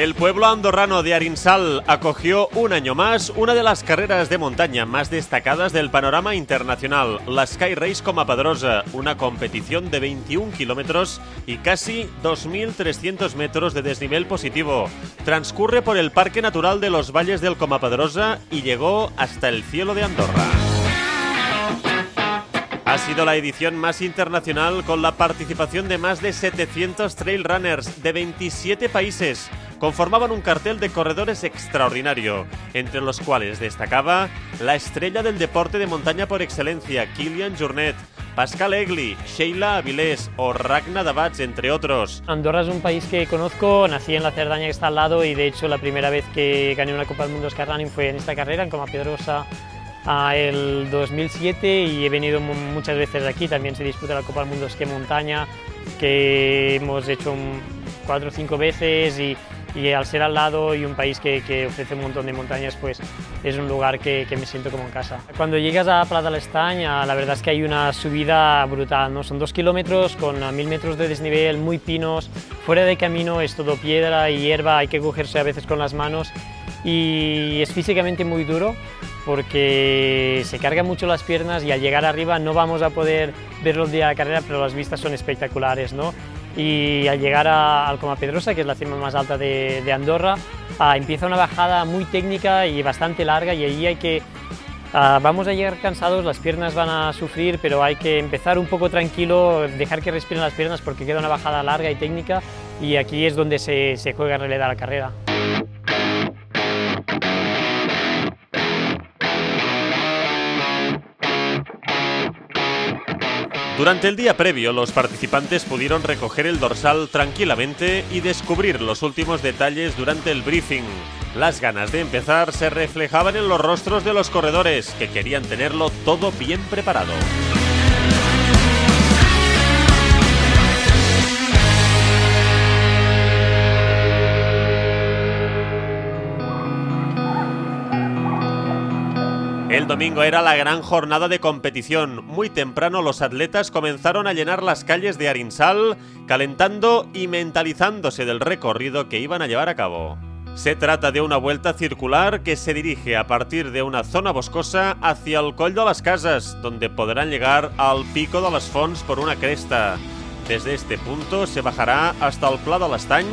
El pueblo andorrano de Arinsal acogió un año más una de las carreras de montaña más destacadas del panorama internacional, la Sky Race Comapadrosa, una competición de 21 kilómetros y casi 2.300 metros de desnivel positivo. Transcurre por el Parque Natural de los Valles del Comapadrosa y llegó hasta el cielo de Andorra. Ha sido la edición más internacional con la participación de más de 700 trail runners de 27 países. Conformaban un cartel de corredores extraordinario, entre los cuales destacaba la estrella del deporte de montaña por excelencia, Kilian Jornet, Pascal Egli, Sheila Avilés o Ragnar Davats, entre otros. Andorra es un país que conozco, nací en la Cerdaña que está al lado y de hecho la primera vez que gané una Copa del Mundo Skyrunning fue en esta carrera, en Comapadrosa, el 2007, y he venido muchas veces aquí. También se disputa la Copa del Mundo Esquí Montaña, que hemos hecho 4 o 5 veces y al ser al lado y un país que ofrece un montón de montañas, pues es un lugar que me siento como en casa. Cuando llegas a Pla de l'Estany, la verdad es que hay una subida brutal, ¿no? Son 2 kilómetros con 1000 metros de desnivel, muy pinos, fuera de camino es todo piedra y hierba, hay que cogerse a veces con las manos y es físicamente muy duro porque se cargan mucho las piernas y al llegar arriba no vamos a poder verlo el día de la carrera, pero las vistas son espectaculares, ¿no? Y al llegar al Comapadrosa, que es la cima más alta de Andorra, empieza una bajada muy técnica y bastante larga y allí vamos a llegar cansados, las piernas van a sufrir, pero hay que empezar un poco tranquilo, dejar que respiren las piernas porque queda una bajada larga y técnica y aquí es donde se juega en realidad la carrera. Durante el día previo, los participantes pudieron recoger el dorsal tranquilamente y descubrir los últimos detalles durante el briefing. Las ganas de empezar se reflejaban en los rostros de los corredores, que querían tenerlo todo bien preparado. El domingo era la gran jornada de competición. Muy temprano los atletas comenzaron a llenar las calles de Arinsal, calentando y mentalizándose del recorrido que iban a llevar a cabo. Se trata de una vuelta circular que se dirige a partir de una zona boscosa hacia el Coll de les Cases, donde podrán llegar al Pico de les Fonts por una cresta. Desde este punto se bajará hasta el Pla de l'Estany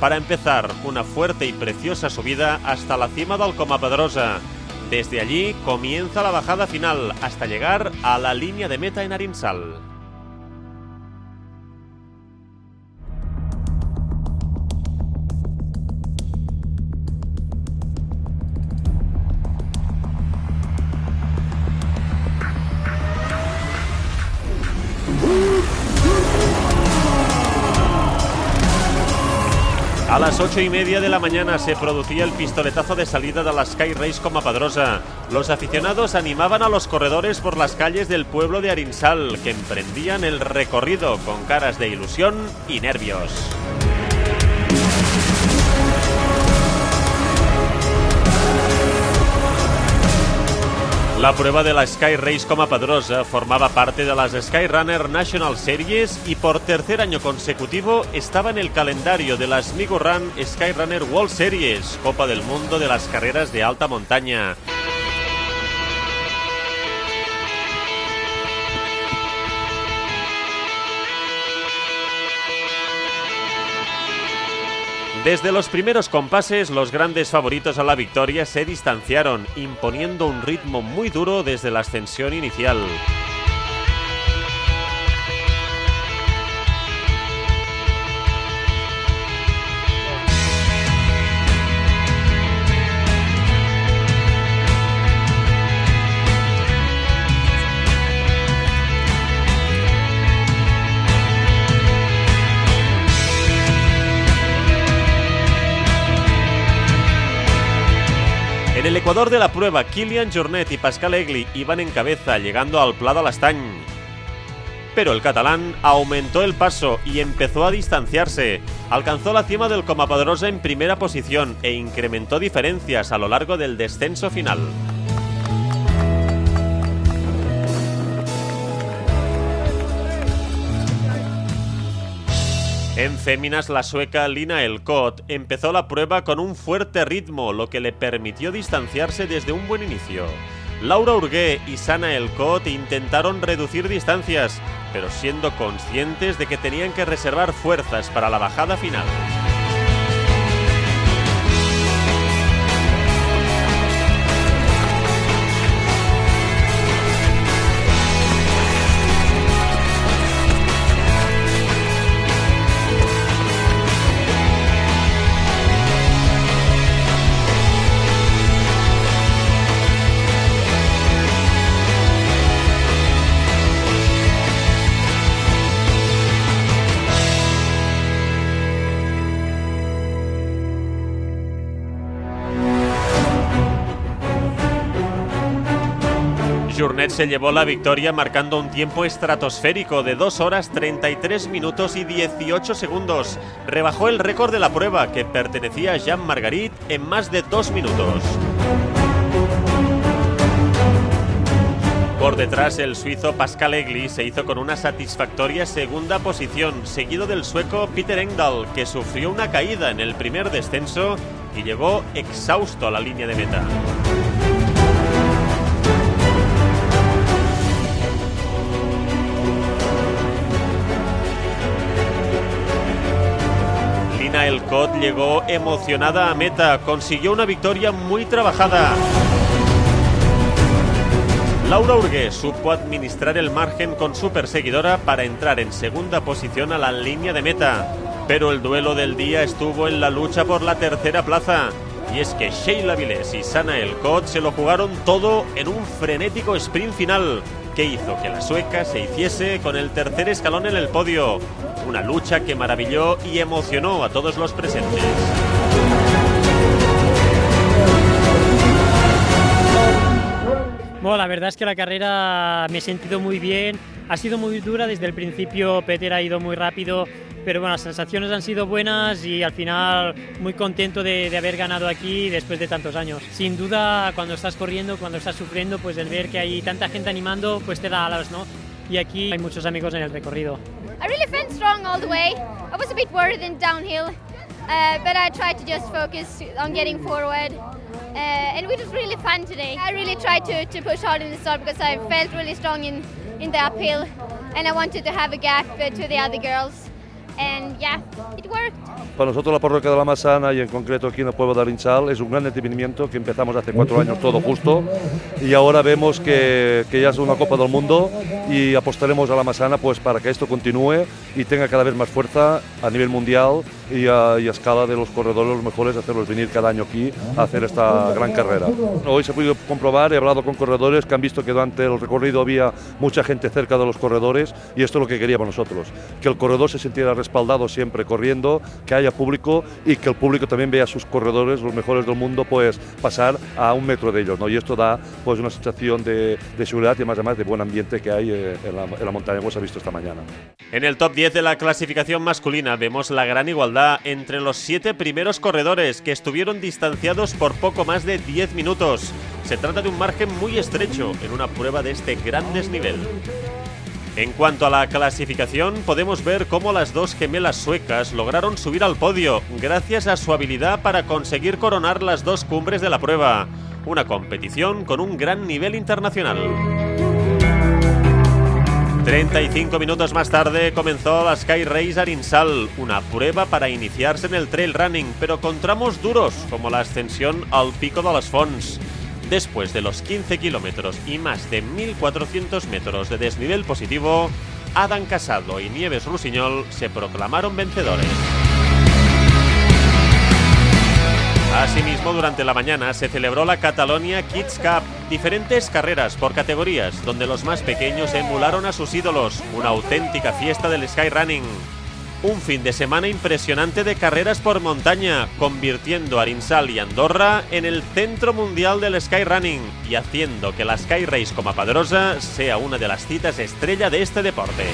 para empezar una fuerte y preciosa subida hasta la cima del Comapadrosa. Desde allí comienza la bajada final hasta llegar a la línea de meta en Arinsal. A las 8:30 de la mañana se producía el pistoletazo de salida de la Sky Race Comapadrosa. Los aficionados animaban a los corredores por las calles del pueblo de Arinsal, que emprendían el recorrido con caras de ilusión y nervios. La prueba de la Sky Race Comapadrosa formaba parte de las Skyrunner National Series y por tercer año consecutivo estaba en el calendario de las Smigo Run Skyrunner World Series, Copa del Mundo de las carreras de alta montaña. Desde los primeros compases, los grandes favoritos a la victoria se distanciaron, imponiendo un ritmo muy duro desde la ascensión inicial. En el ecuador de la prueba, Kilian Jornet y Pascal Egli iban en cabeza, llegando al Pla de l'Estany. Pero el catalán aumentó el paso y empezó a distanciarse. Alcanzó la cima del Comapadrosa en primera posición e incrementó diferencias a lo largo del descenso final. En féminas, la sueca Lina Elkott empezó la prueba con un fuerte ritmo, lo que le permitió distanciarse desde un buen inicio. Laura Urgué y Sanna Elkott intentaron reducir distancias, pero siendo conscientes de que tenían que reservar fuerzas para la bajada final. Jornet se llevó la victoria marcando un tiempo estratosférico de 2 horas 33 minutos y 18 segundos. Rebajó el récord de la prueba, que pertenecía a Jean Margarit, en más de 2 minutos. Por detrás, el suizo Pascal Egli se hizo con una satisfactoria segunda posición, seguido del sueco Peter Engdahl, que sufrió una caída en el primer descenso y llegó exhausto a la línea de meta. Lina Elkott llegó emocionada a meta, consiguió una victoria muy trabajada. Laura Urgué supo administrar el margen con su perseguidora para entrar en segunda posición a la línea de meta, pero el duelo del día estuvo en la lucha por la tercera plaza, y es que Sheila Vilés y Sanna Elkott se lo jugaron todo en un frenético sprint final, que hizo que la sueca se hiciese con el tercer escalón en el podio, una lucha que maravilló y emocionó a todos los presentes. Bueno, la verdad es que la carrera me he sentido muy bien, ha sido muy dura desde el principio, Peter ha ido muy rápido, pero bueno, las sensaciones han sido buenas y al final muy contento de haber ganado aquí después de tantos años. Sin duda, cuando estás corriendo, cuando estás sufriendo, pues el ver que hay tanta gente animando, pues te da alas, ¿no? Y aquí hay muchos amigos en el recorrido. I really felt strong all the way. I was a bit worried in downhill, but I tried to just focus on getting forward. And it was really fun today. I really tried to push hard in the start because I felt really strong in the uphill, and I wanted to have a gap to the other girls. And yeah, it worked. Para nosotros la parroquia de la Massana y en concreto aquí en el pueblo de Arinsal es un gran entretenimiento que empezamos hace 4 años todo justo y ahora vemos que ya es una Copa del Mundo y apostaremos a la Massana pues para que esto continúe y tenga cada vez más fuerza a nivel mundial y a escala de los corredores los mejores, hacerlos venir cada año aquí a hacer esta gran carrera. Hoy se ha podido comprobar, he hablado con corredores que han visto que durante el recorrido había mucha gente cerca de los corredores y esto es lo que queríamos nosotros, que el corredor se sintiera respaldado siempre corriendo, que haya público y que el público también vea a sus corredores, los mejores del mundo, pues pasar a 1 metro de ellos, ¿no? Y esto da pues una sensación de seguridad y además de buen ambiente que hay en la montaña, como se ha visto esta mañana. En el top 10 de la clasificación masculina vemos la gran igualdad entre los 7 primeros corredores, que estuvieron distanciados por poco más de 10 minutos. Se trata de un margen muy estrecho en una prueba de este gran desnivel. En cuanto a la clasificación, podemos ver cómo las dos gemelas suecas lograron subir al podio gracias a su habilidad para conseguir coronar las 2 cumbres de la prueba, una competición con un gran nivel internacional. 35 minutos más tarde comenzó la Sky Race Arinsal, una prueba para iniciarse en el trail running, pero con tramos duros como la ascensión al Pico de les Fonts. Después de los 15 kilómetros y más de 1.400 metros de desnivel positivo, Adam Casado y Nieves Rusiñol se proclamaron vencedores. Asimismo, durante la mañana se celebró la Catalonia Kids Cup, diferentes carreras por categorías, donde los más pequeños emularon a sus ídolos, una auténtica fiesta del skyrunning. Un fin de semana impresionante de carreras por montaña, convirtiendo Arinsal y Andorra en el centro mundial del skyrunning y haciendo que la Sky Race Coma Pedrosa sea una de las citas estrella de este deporte.